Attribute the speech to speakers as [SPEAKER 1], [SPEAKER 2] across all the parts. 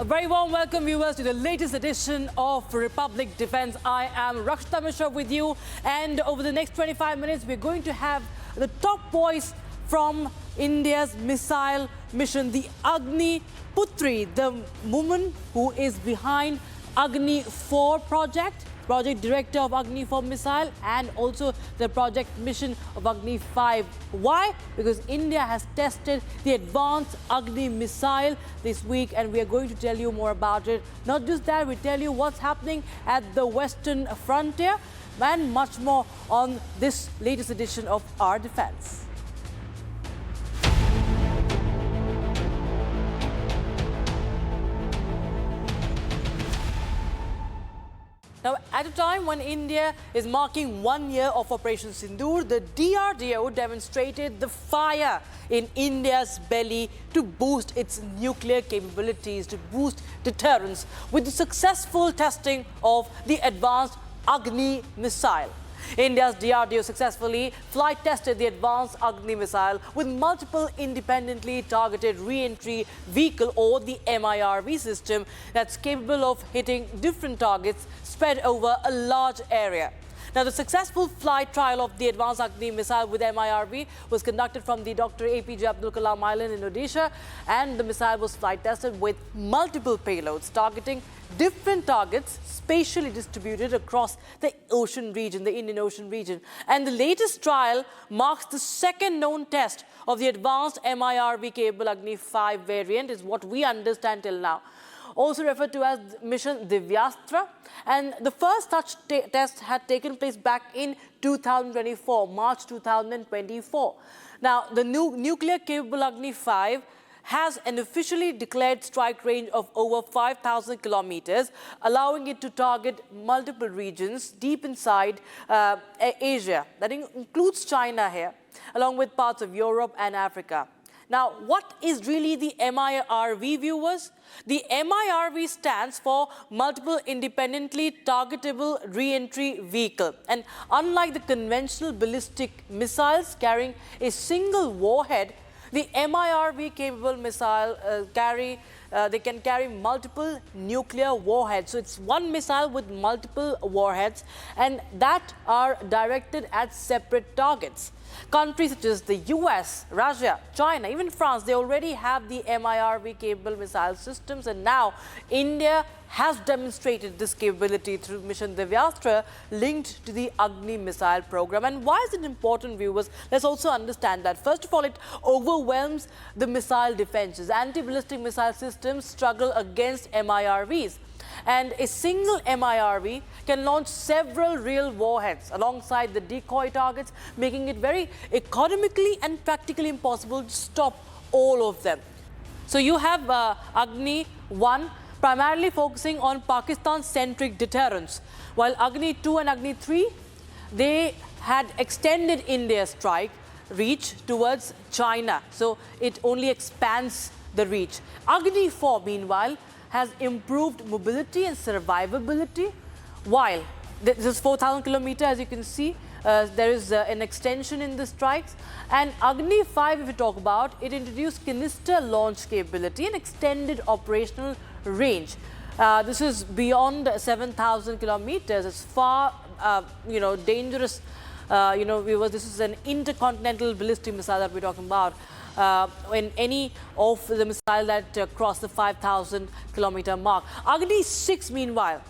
[SPEAKER 1] very warm welcome, viewers, to the latest edition of Republic Defense. I am Rakshita Mishra with you, and over the next 25 minutes, we're going to have the top voice from India's missile mission, the Agni Putri, the woman who is behind Agni 4 project director of Agni 4 missile, and also the project mission of Agni 5. Why? Because India has tested the Advanced Agni missile this week, and we are going to tell you more about it. Not just that, we tell you what's happening at the western frontier and much more on this latest edition of Our Defense. Now, at a time when India is marking 1 year of Operation Sindoor, the DRDO demonstrated the fire in India's belly to boost its nuclear capabilities, to boost deterrence with the successful testing of the Advanced Agni missile. India's DRDO successfully flight tested the Advanced Agni missile with multiple independently targeted re-entry vehicle, or the MIRV system, that's capable of hitting different targets spread over a large area. Now, the successful flight trial of the Advanced Agni missile with MIRV was conducted from the Dr. APJ Abdul Kalam Island in Odisha, and the missile was flight tested with multiple payloads targeting different targets spatially distributed across the ocean region, the Indian Ocean region. And the latest trial marks the second known test of the advanced MIRV-Capable Agni 5 variant, is what we understand till now, also referred to as mission Divyastra. And the first such test had taken place back in 2024, March 2024. Now, the new nuclear capable Agni 5 has an officially declared strike range of over 5,000 kilometers, allowing it to target multiple regions deep inside Asia. That includes China here, along with parts of Europe and Africa. Now, what is really the MIRV, viewers? The MIRV stands for Multiple Independently Targetable Re-Entry Vehicle. And unlike the conventional ballistic missiles carrying a single warhead, the MIRV-capable missile they can carry multiple nuclear warheads. So it's one missile with multiple warheads, and that are directed at separate targets. Countries such as the US, Russia, China, even France, they already have the MIRV-capable missile systems, and now India has demonstrated this capability through mission Divyastra linked to the Agni missile program. And why is it important, viewers? Let's also understand that. First of all, it overwhelms the missile defenses. Anti-ballistic missile systems struggle against MIRVs. And a single MIRV can launch several real warheads alongside the decoy targets, making it very economically and practically impossible to stop all of them. So you have Agni 1 primarily focusing on Pakistan-centric deterrence, while Agni 2 and Agni 3, they had extended India's strike reach towards China. So it only expands the reach. Agni 4, meanwhile, has improved mobility and survivability, while this is 4,000 kilometers, as you can see. There is an extension in the strikes. And Agni 5, if we talk about, it introduced canister launch capability and extended operational range. This is beyond 7,000 kilometers. It's far, dangerous. Viewers, this is an intercontinental ballistic missile that we're talking about. In any of the missile that cross the 5,000 kilometer mark. Agni 6, meanwhile,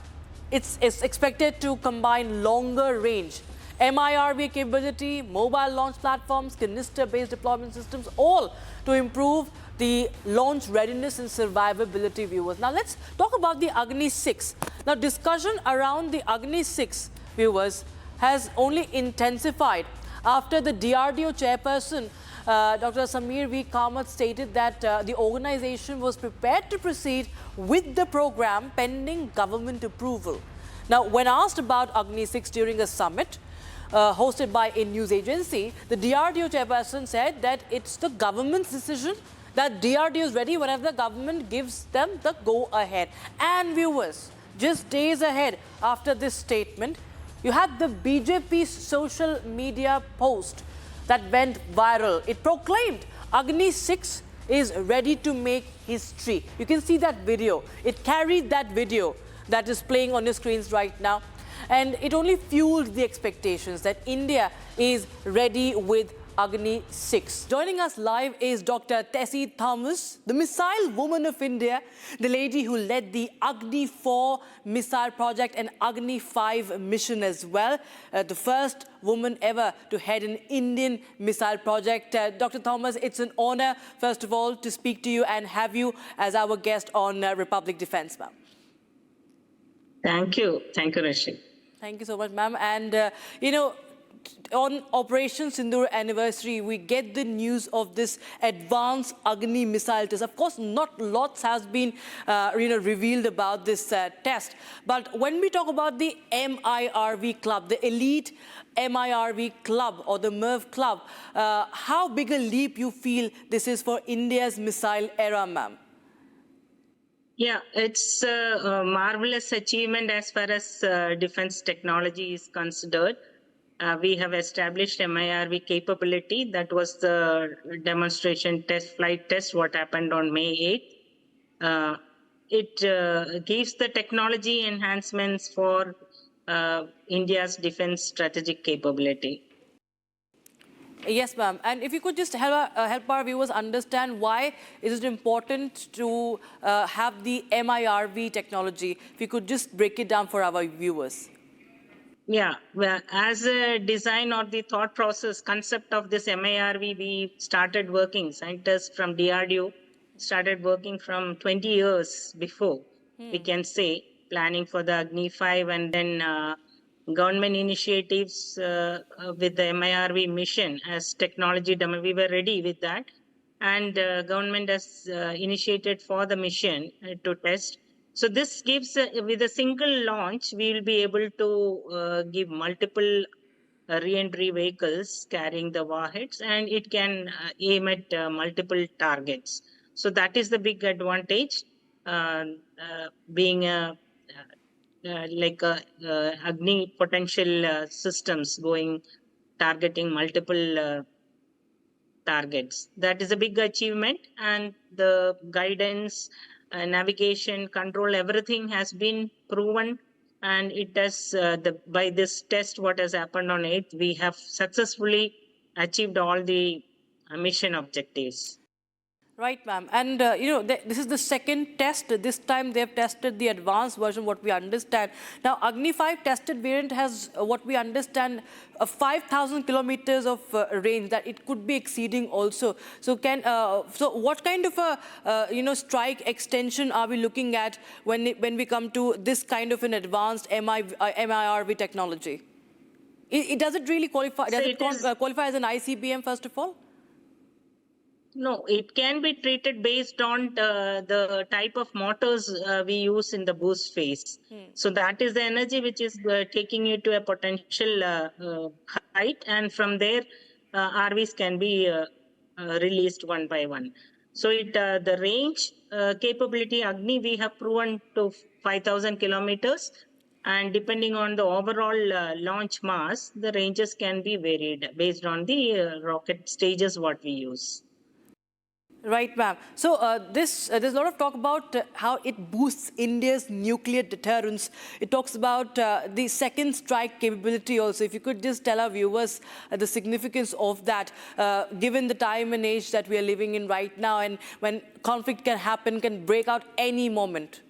[SPEAKER 1] it's expected to combine longer range, MIRV capability, mobile launch platforms, canister-based deployment systems, all to improve the launch readiness and survivability, viewers. Now, let's talk about the Agni 6. Now, discussion around the Agni 6, viewers, has only intensified after the DRDO chairperson, Dr. Samir V. Kamath, stated that the organization was prepared to proceed with the program pending government approval. Now, when asked about Agni 6 during a summit hosted by a news agency, the DRDO chairperson said that it's the government's decision, that DRDO is ready whenever the government gives them the go-ahead. And viewers, just days ahead after this statement, you had the BJP's social media post that went viral. It proclaimed Agni 6 is ready to make history. You can see that video. It carried that video that is playing on your screens right now. And it only fueled the expectations that India is ready with Agni 6. Joining us live is Dr. Tessy Thomas, the missile woman of India, the lady who led the Agni 4 missile project and Agni 5 mission as well, the first woman ever to head an Indian missile project. Dr. Thomas, it's an honor, first of all, to speak to you and have you as our guest on Republic Defense, ma'am.
[SPEAKER 2] Thank you. Thank you, Rashid.
[SPEAKER 1] Thank you so much, ma'am. And, you know, on Operation Sindoor anniversary, we get the news of this Advanced Agni missile test. Of course, not lots has been, revealed about this test. But when we talk about the MIRV club, the elite MIRV club or the MIRV club, how big a leap you feel this is for India's missile era, ma'am?
[SPEAKER 2] Yeah, it's a marvelous achievement as far as defense technology is considered. We have established MIRV capability. That was the demonstration flight test, what happened on May 8th. It gives the technology enhancements for India's defense strategic capability.
[SPEAKER 1] Yes, ma'am. And if you could just help our viewers understand why is it important to have the MIRV technology, if you could just break it down for our viewers.
[SPEAKER 2] Yeah, well, as a design or the thought process concept of this MIRV, we started working, scientists from DRDO started working from 20 years before, we can say, planning for the Agni 5 and then government initiatives with the MIRV mission as technology demo. We were ready with that. And government has initiated for the mission to test. So this gives, with a single launch, we will be able to give multiple re-entry vehicles carrying the warheads, and it can aim at multiple targets. So that is the big advantage, being like Agni potential systems targeting multiple targets. That is a big achievement, and the guidance, navigation, control, everything has been proven. And it has, by this test, what has happened on 8th, we have successfully achieved all the mission objectives.
[SPEAKER 1] Right, ma'am. And, this is the second test. This time they have tested the advanced version, what we understand. Now, Agni 5 tested variant has, what we understand, 5,000 kilometers of range that it could be exceeding also. So, what kind of a, strike extension are we looking at when we come to this kind of an advanced MIRV technology? Does it really qualify? Does it qualify as an ICBM, first of all?
[SPEAKER 2] No, it can be treated based on the type of motors we use in the boost phase. So that is the energy which is taking you to a potential height, and from there RVs can be released one by one. So the range capability Agni we have proven to 5,000 kilometers, and depending on the overall launch mass, the ranges can be varied based on the rocket stages what we use.
[SPEAKER 1] Right, ma'am. So there's a lot of talk about how it boosts India's nuclear deterrence. It talks about the second strike capability also. If you could just tell our viewers the significance of that, given the time and age that we are living in right now, and when conflict can happen, can break out any moment.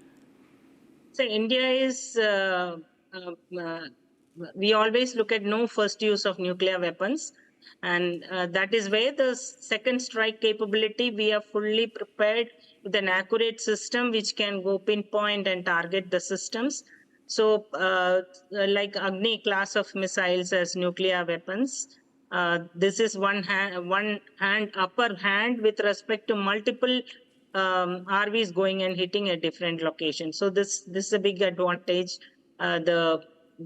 [SPEAKER 2] So India is, we always look at no first use of nuclear weapons. And that is where the second strike capability, we are fully prepared with an accurate system which can go pinpoint and target the systems. So like Agni class of missiles as nuclear weapons, this is one hand, upper hand with respect to multiple RVs going and hitting a different location. So this is a big advantage. The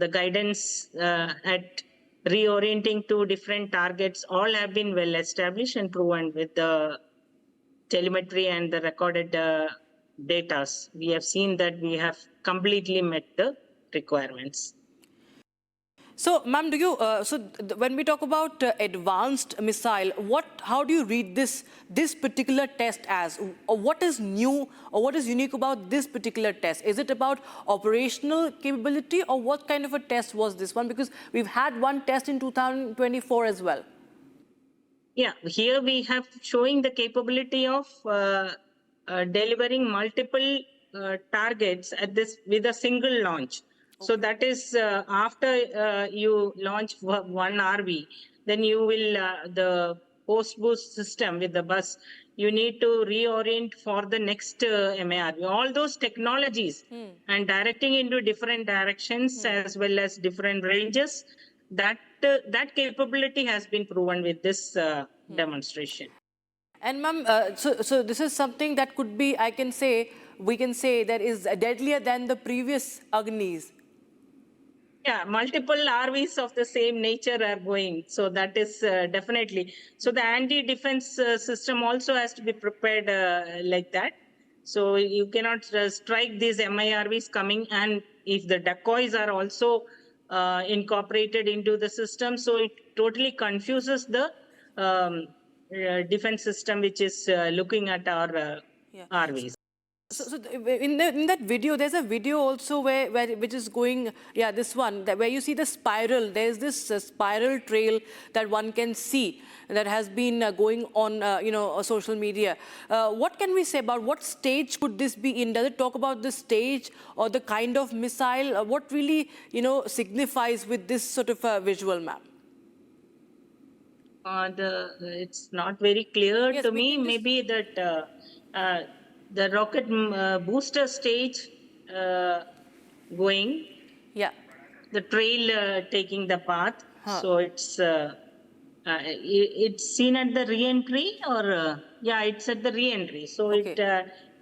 [SPEAKER 2] guidance at reorienting to different targets all have been well established and proven with the telemetry and the recorded data. We have seen that we have completely met the requirements.
[SPEAKER 1] So, ma'am, do you when we talk about advanced missile, how do you read this particular test as? Or what is new or what is unique about this particular test? Is it about operational capability, or what kind of a test was this one? Because we've had one test in 2024 as well.
[SPEAKER 2] Yeah, here we have showing the capability of delivering multiple targets at this with a single launch. So that is after you launch one RV, then you will the post boost system with the bus. You need to reorient for the next MARV. All those technologies and directing into different directions as well as different ranges. That capability has been proven with this demonstration.
[SPEAKER 1] And ma'am, so this is something that could be, we can say that is deadlier than the previous Agnis.
[SPEAKER 2] Yeah, multiple RVs of the same nature are going. So that is definitely. So the anti-defense system also has to be prepared like that. So you cannot strike these MIRVs coming, and if the decoys are also incorporated into the system, so it totally confuses the defense system which is looking at our RVs.
[SPEAKER 1] So in that video, there's a video also which is going, yeah, this one, where you see the spiral. There's this spiral trail that one can see that has been going on, social media. What can we say about what stage could this be in? Does it talk about the stage or the kind of missile? What really, signifies with this sort of visual, ma'am?
[SPEAKER 2] It's not very clear
[SPEAKER 1] Yes,
[SPEAKER 2] to me. Maybe that the rocket booster stage going.
[SPEAKER 1] Yeah.
[SPEAKER 2] The trail taking the path. So it's seen at the re-entry, or yeah, it's at the re-entry. So it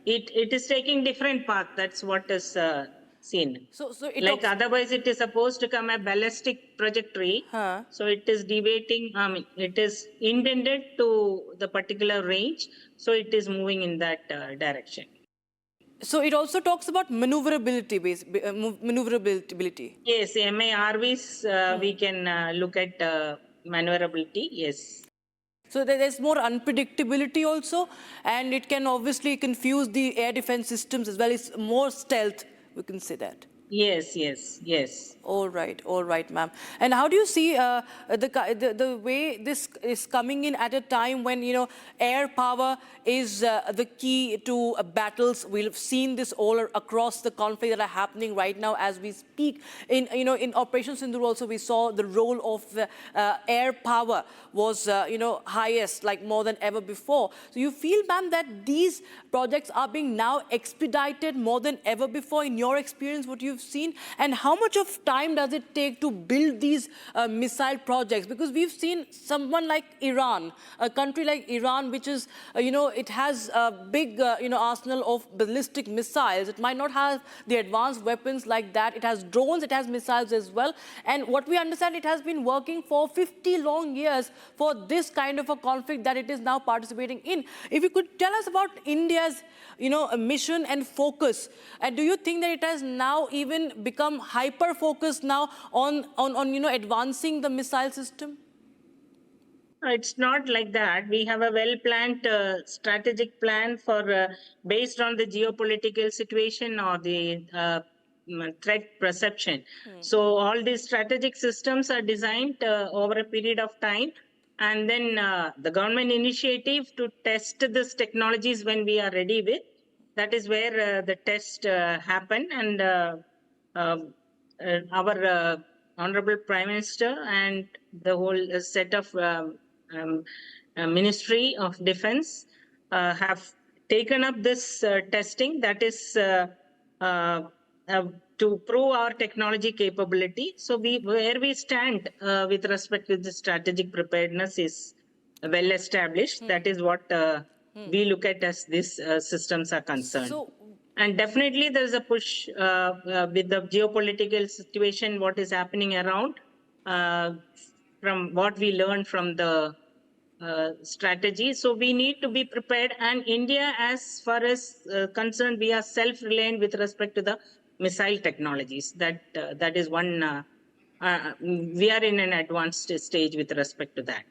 [SPEAKER 2] is taking different path. That's what is seen.
[SPEAKER 1] So
[SPEAKER 2] like otherwise it is supposed to come a ballistic trajectory. So it is deviating. I mean, it is intended to the particular range. So it is moving in that direction.
[SPEAKER 1] So it also talks about maneuverability, maneuverability.
[SPEAKER 2] Yes, MIRVs, we can look at maneuverability. Yes.
[SPEAKER 1] So there's more unpredictability also, and it can obviously confuse the air defense systems as well. It's more stealth, we can say that.
[SPEAKER 2] Yes.
[SPEAKER 1] All right, ma'am. And how do you see the way this is coming in at a time when, air power is the key to battles? We've seen this all across the conflict that are happening right now as we speak. In Operation Sindoor also, we saw the role of air power was, highest, like more than ever before. So you feel, ma'am, that these projects are being now expedited more than ever before in your experience, what you've seen? And how much of time does it take to build these missile projects? Because we've seen someone like Iran, a country like Iran, which is, it has a big, arsenal of ballistic missiles. It might not have the advanced weapons like that. It has drones, it has missiles as well. And what we understand, it has been working for 50 long years for this kind of a conflict that it is now participating in. If you could tell us about India's, mission and focus, and do you think that it has now even become hyper-focused now on advancing the missile system?
[SPEAKER 2] It's not like that. We have a well-planned strategic plan for based on the geopolitical situation or the threat perception. So all these strategic systems are designed over a period of time, and then the government initiative to test these technologies when we are ready with. That is where the test happen, and our Honorable Prime Minister and the whole set of Ministry of Defense have taken up this testing, that is to prove our technology capability. So where we stand with respect to the strategic preparedness is well established. That is what we look at as these systems are concerned. And definitely there is a push with the geopolitical situation, what is happening around, from what we learned from the strategy. So we need to be prepared. And India, as far as concerned, we are self-reliant with respect to the missile technologies. That is one we are in an advanced stage with respect to that.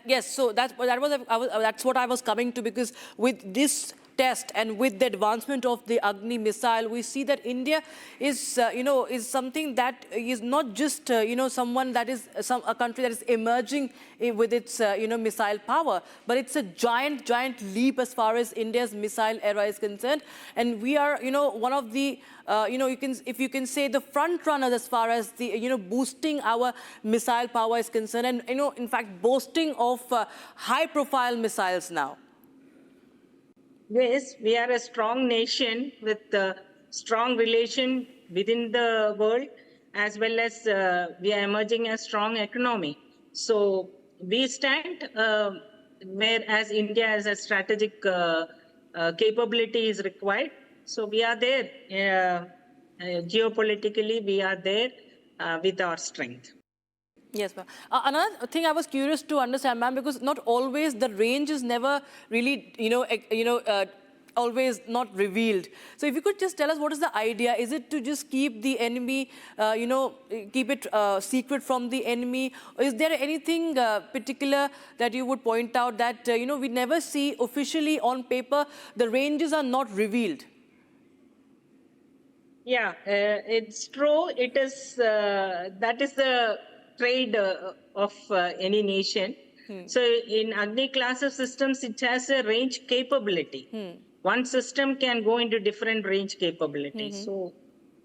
[SPEAKER 1] Yes, so that's what I was coming to, because with this test and with the advancement of the Agni missile, we see that India is, is something that is not just, someone that is a country that is emerging with its, missile power, but it's a giant leap as far as India's missile era is concerned. And we are, one of the, if you can say, the front runners as far as the, boosting our missile power is concerned, and, in fact, boasting of high-profile missiles now.
[SPEAKER 2] Yes, we are a strong nation with a strong relation within the world, as well as we are emerging a strong economy. So we stand whereas India has a strategic capability is required. So we are there. Geopolitically, we are there with our strength.
[SPEAKER 1] Yes, ma'am. Another thing I was curious to understand, ma'am, because not always the range is never really, always not revealed. So if you could just tell us, what is the idea? Is it to just keep the enemy, keep it secret from the enemy? Or is there anything particular that you would point out that, we never see officially on paper, the ranges are not revealed?
[SPEAKER 2] Yeah, it's true. It is, that is the trade of any nation. So in Agni class of systems, it has a range capability. One system can go into different range capabilities. So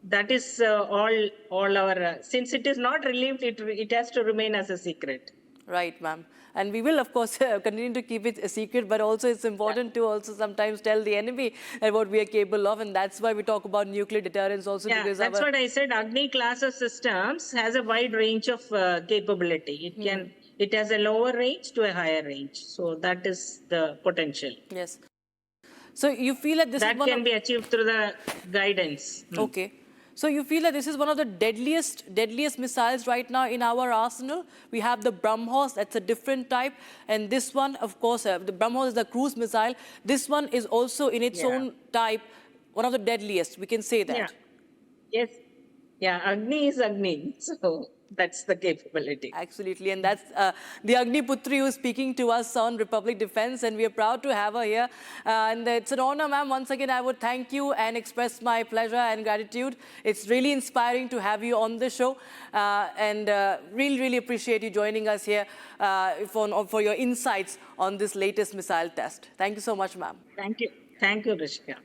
[SPEAKER 2] that is all our, since it is not relieved, it has to remain as a secret.
[SPEAKER 1] Right, ma'am. And we will, of course, continue to keep it a secret, but also it's important to also sometimes tell the enemy what we are capable of, and that's why we talk about nuclear deterrence also.
[SPEAKER 2] Yeah,
[SPEAKER 1] because
[SPEAKER 2] that's what I said. Agni class of systems has a wide range of capability. It has a lower range to a higher range. So that is the potential.
[SPEAKER 1] Yes. So you feel that this
[SPEAKER 2] that can be achieved through the guidance.
[SPEAKER 1] Okay. So you feel that this is one of the deadliest missiles right now in our arsenal? We have the BrahMos, that's a different type. And this one, of course, the BrahMos is the cruise missile. This one is also in its own type, one of the deadliest, we can say that.
[SPEAKER 2] Yeah. Yes. Yeah, Agni is Agni. So that's the capability.
[SPEAKER 1] Absolutely. And that's the Agni Putri who is speaking to us on Republic Defense, and we are proud to have her here. And it's an honor, ma'am. Once again, I would thank you and express my pleasure and gratitude. It's really inspiring to have you on the show, and really appreciate you joining us here for your insights on this latest missile test. Thank you so much, ma'am.
[SPEAKER 2] Thank you. Thank you, Rishika.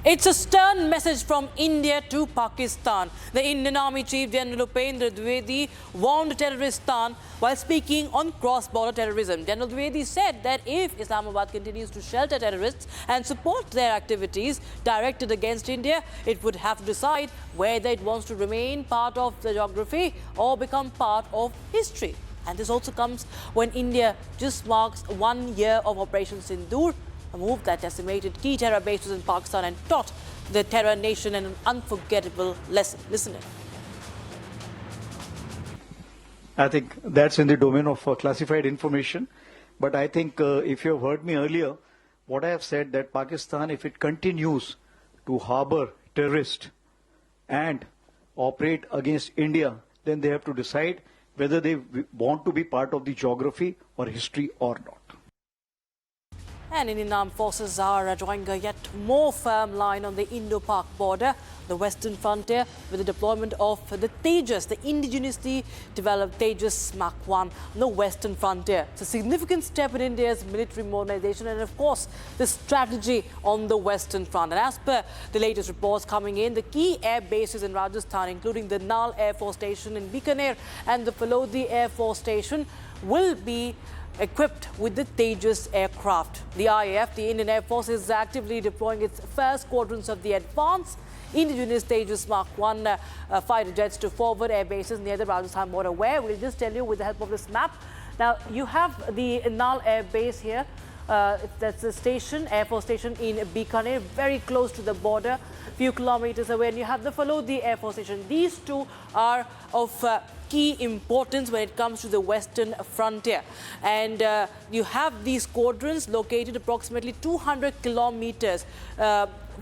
[SPEAKER 1] It's a stern message from India to Pakistan. The Indian Army Chief General Upendra Dwivedi warned Terroristan while speaking on cross-border terrorism. General Dwivedi said that if Islamabad continues to shelter terrorists and support their activities directed against India, it would have to decide whether it wants to remain part of the geography or become part of history. And this also comes when India just marks 1 year of Operation Sindoor, a move that decimated key terror bases in Pakistan and taught the terror nation an unforgettable lesson. Listen in.
[SPEAKER 3] I think that's in the domain of classified information. But I think if you have heard me earlier, what I have said that Pakistan, if it continues to harbor terrorists and operate against India, then they have to decide whether they want to be part of the geography or history or not.
[SPEAKER 1] And Indian Armed Forces are drawing a yet more firm line on the Indo-Pak border, the western frontier, with the deployment of the Tejas, the indigenously developed Tejas Mark 1 on the western frontier. It's a significant step in India's military modernization and, of course, the strategy on the western front. And as per the latest reports coming in, the key air bases in Rajasthan, including the Nal Air Force Station in Bikaner and the Phalodi Air Force Station, will be equipped with the Tejas aircraft. The IAF, the Indian Air Force, is actively deploying its first squadrons of the advanced indigenous Tejas Mark 1 fighter jets to forward air bases near the Rajasthan border, where we'll just tell you with the help of this map. Now, you have the Nal Air Base here. That's a station, Air Force Station in Bikaner, very close to the border, few kilometers away. And you have the Phalodi Air Force Station. These two are of key importance when it comes to the western frontier. And you have these squadrons located approximately 200 kilometers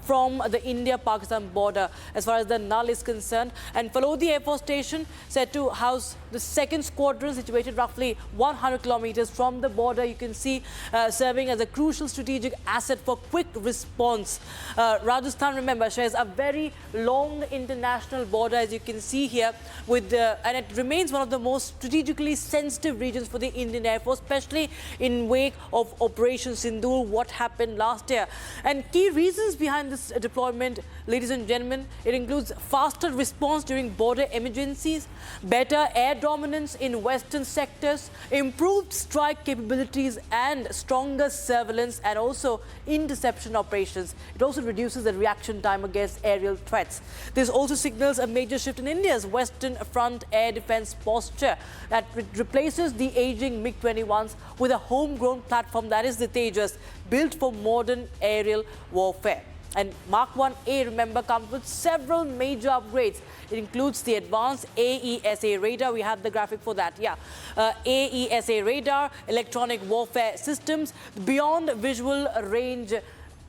[SPEAKER 1] from the India-Pakistan border as far as the Null is concerned. And Falodi Air Force Station said to house the 2nd Squadron, situated roughly 100 kilometers from the border. You can see serving as a crucial strategic asset for quick response. Rajasthan, remember, shares a very long international border, as you can see here, and it remains one of the most strategically sensitive regions for the Indian Air Force, especially in wake of Operation Sindoor, what happened last year. And key reasons behind this deployment, ladies and gentlemen, it includes faster response during border emergencies, better air dominance in western sectors, improved strike capabilities and stronger surveillance and also interception operations. It also reduces the reaction time against aerial threats. This also signals a major shift in India's Western Front air defense posture that replaces the aging MiG-21s with a homegrown platform, that is the Tejas, built for modern aerial warfare. And Mark 1A, remember, comes with several major upgrades. It includes the advanced AESA radar. We have the graphic for that, yeah. AESA radar, electronic warfare systems, beyond visual range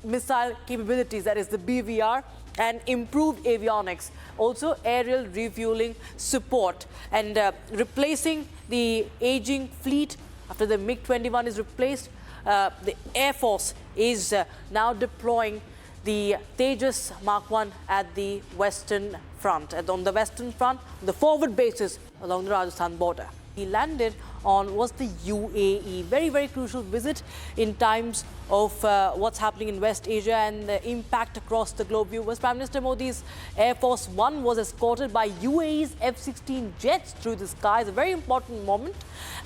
[SPEAKER 1] missile capabilities, that is the BVR, and improved avionics. Also aerial refueling support and replacing the aging fleet. After the MiG-21 is replaced, the Air Force is now deploying the Tejas Mark 1 at the Western Front. And on the Western Front, the forward bases along the Rajasthan border. He landed on was the UAE. Very, very crucial visit in times of what's happening in West Asia and the impact across the globe. Viewers, Prime Minister Modi's Air Force One was escorted by UAE's F-16 jets through the skies. A very important moment.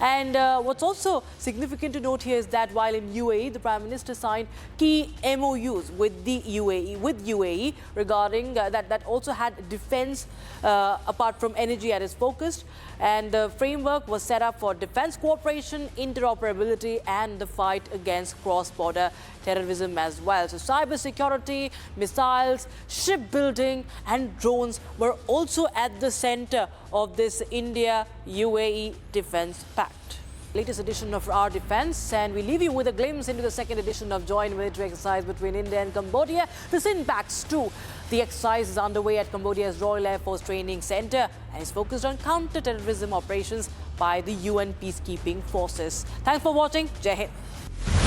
[SPEAKER 1] And what's also significant to note here is that while in UAE, the Prime Minister signed key MOUs with the UAE regarding that also had defense apart from energy at its focus. And the framework was set up for defense cooperation, interoperability, and the fight against cross-border terrorism as well. So cybersecurity, missiles, shipbuilding, and drones were also at the center of this India-UAE Defense Pact. Latest edition of Our Defense, and we leave you with a glimpse into the 2nd edition of joint military exercise between India and Cambodia. This impacts too. The exercise is underway at Cambodia's Royal Air Force Training Center and is focused on counter-terrorism operations by the UN peacekeeping forces. Thanks for watching. Jai Hind.